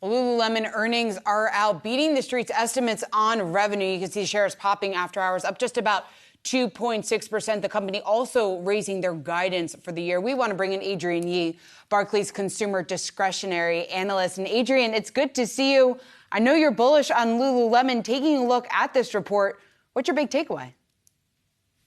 Lululemon earnings are out, beating the street's estimates on revenue. You can see shares popping after hours, up just about 2.6%. The company also raising their guidance for the year. We want to bring in Adrienne Yee, Barclays consumer discretionary analyst. And Adrienne, it's good to see you. I know you're bullish on Lululemon. Taking a look at this report, what's your big takeaway?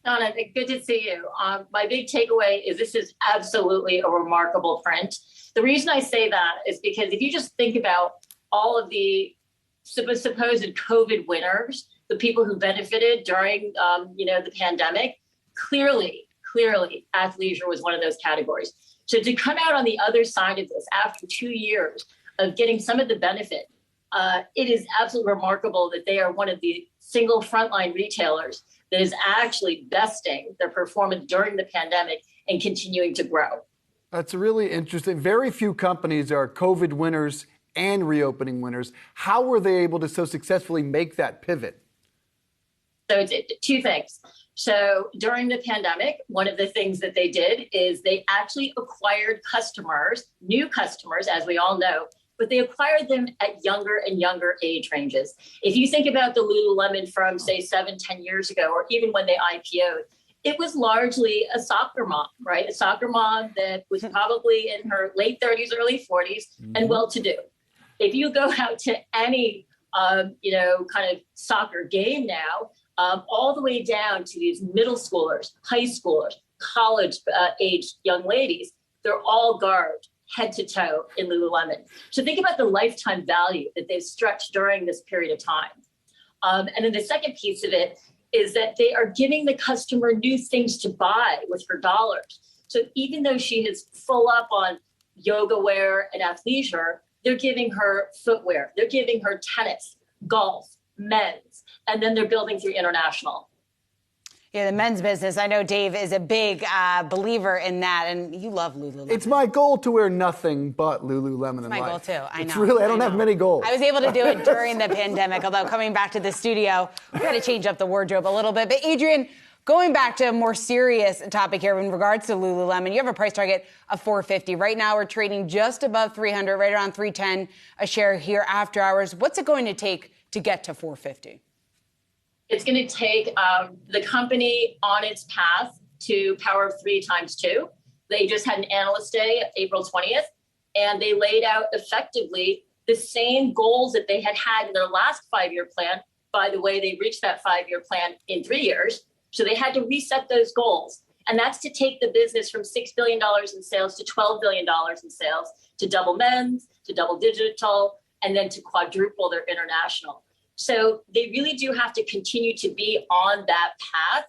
Donna, good to see you. My big takeaway is this is absolutely a remarkable print. The reason I say that is because if you just think about all of the supposed COVID winners, the people who benefited during, the pandemic, clearly, athleisure was one of those categories. So to come out on the other side of this after 2 years of getting some of the benefit, it is absolutely remarkable that they are one of the single frontline retailers that is actually besting their performance during the pandemic and continuing to grow. That's really interesting. Very few companies are COVID winners and reopening winners. How were they able to so successfully make that pivot? So it's two things. So during the pandemic, one of the things that they did is they actually acquired customers, new customers, as we all know, but they acquired them at younger and younger age ranges. If you think about the Lululemon from, say, 7-10 years ago, or even when they IPO'd, it was largely a soccer mom, right? A soccer mom that was probably in her late 30s, early 40s, and well-to-do. If you go out to any, kind of soccer game now, all the way down to these middle schoolers, high schoolers, college-aged young ladies, they're all garbed head to toe in Lululemon. So think about the lifetime value that they've stretched during this period of time. And then the second piece of it is that they are giving the customer new things to buy with her dollars. So even though she is full up on yoga wear and athleisure, they're giving her footwear, they're giving her tennis, golf, men's, and then they're building through international. Yeah, the men's business. I know Dave is a big believer in that, and you love Lululemon. It's my goal to wear nothing but Lululemon in life. It's my goal, too. I know. It's really, I don't have many goals. I was able to do it during the pandemic, although coming back to the studio, we've got to change up the wardrobe a little bit. But Adrienne, going back to a more serious topic here in regards to Lululemon, you have a price target of $450. Right now, we're trading just above $300, right around $310 a share here after hours. What's it going to take to get to $450? It's going to take the company on its path to Power of 3 times 2. They just had an Analyst Day, April 20th, and they laid out effectively the same goals that they had in their last 5-year plan. By the way, they reached that 5-year plan in 3 years. So they had to reset those goals. And that's to take the business from $6 billion in sales to $12 billion in sales, to double men's, to double digital, and then to quadruple their international. So they really do have to continue to be on that path.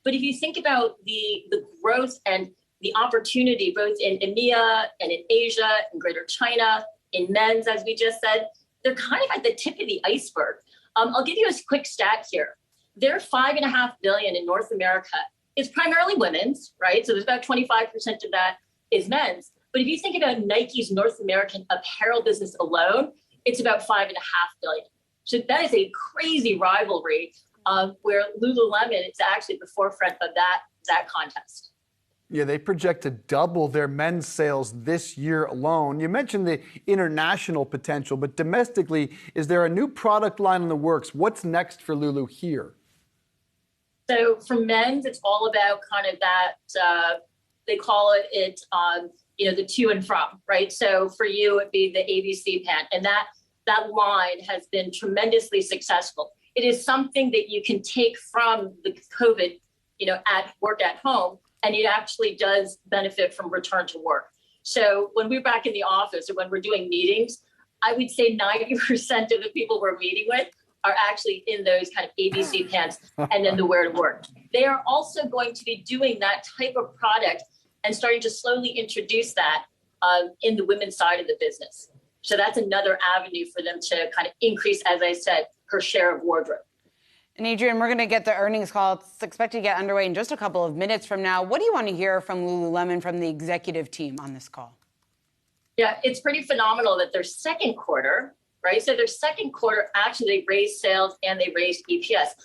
But if you think about the growth and the opportunity, both in EMEA and in Asia and Greater China, in men's, as we just said, they're kind of at the tip of the iceberg. I'll give you a quick stat here. Their $5.5 billion in North America is primarily women's, right? So there's about 25% of that is men's. But if you think about Nike's North American apparel business alone, it's about $5.5 billion. So that is a crazy rivalry where Lululemon is actually at the forefront of that contest. Yeah, they project to double their men's sales this year alone. You mentioned the international potential, but domestically, is there a new product line in the works? What's next for Lulu here? So for men's, it's all about kind of that, they call it the to and from, right? So for you, it'd be the ABC pant. And that line has been tremendously successful. It is something that you can take from the COVID, at work at home, and it actually does benefit from return to work. So when we're back in the office or when we're doing meetings, I would say 90% of the people we're meeting with are actually in those kind of ABC pants and then the wear to work. They are also going to be doing that type of product and starting to slowly introduce that in the women's side of the business. So that's another avenue for them to kind of increase, as I said, her share of wardrobe. And Adrienne, we're going to get the earnings call. It's expected to get underway in just a couple of minutes from now. What do you want to hear from Lululemon, from the executive team on this call? Yeah, it's pretty phenomenal that their second quarter, right? So their second quarter, actually, they raised sales and they raised EPS.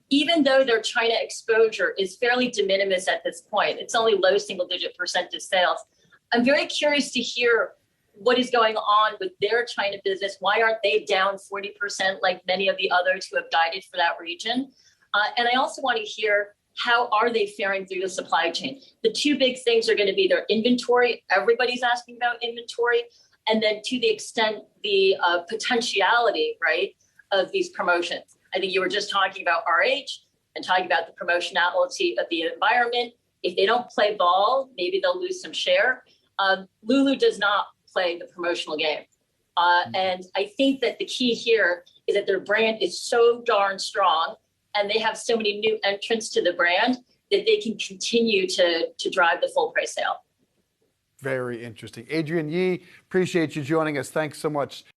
Even though their China exposure is fairly de minimis at this point, it's only low single-digit % of sales. I'm very curious to hear what is going on with their China business? Why aren't they down 40% like many of the others who have guided for that region? And I also want to hear, how are they faring through the supply chain? The two big things are going to be their inventory. Everybody's asking about inventory. And then to the extent the potentiality, right, of these promotions. I think you were just talking about RH and talking about the promotionality of the environment. If they don't play ball, maybe they'll lose some share. Lulu does not play the promotional game. And I think that the key here is that their brand is so darn strong and they have so many new entrants to the brand that they can continue to drive the full price sale. Very interesting. Adrienne Yee, appreciate you joining us. Thanks so much.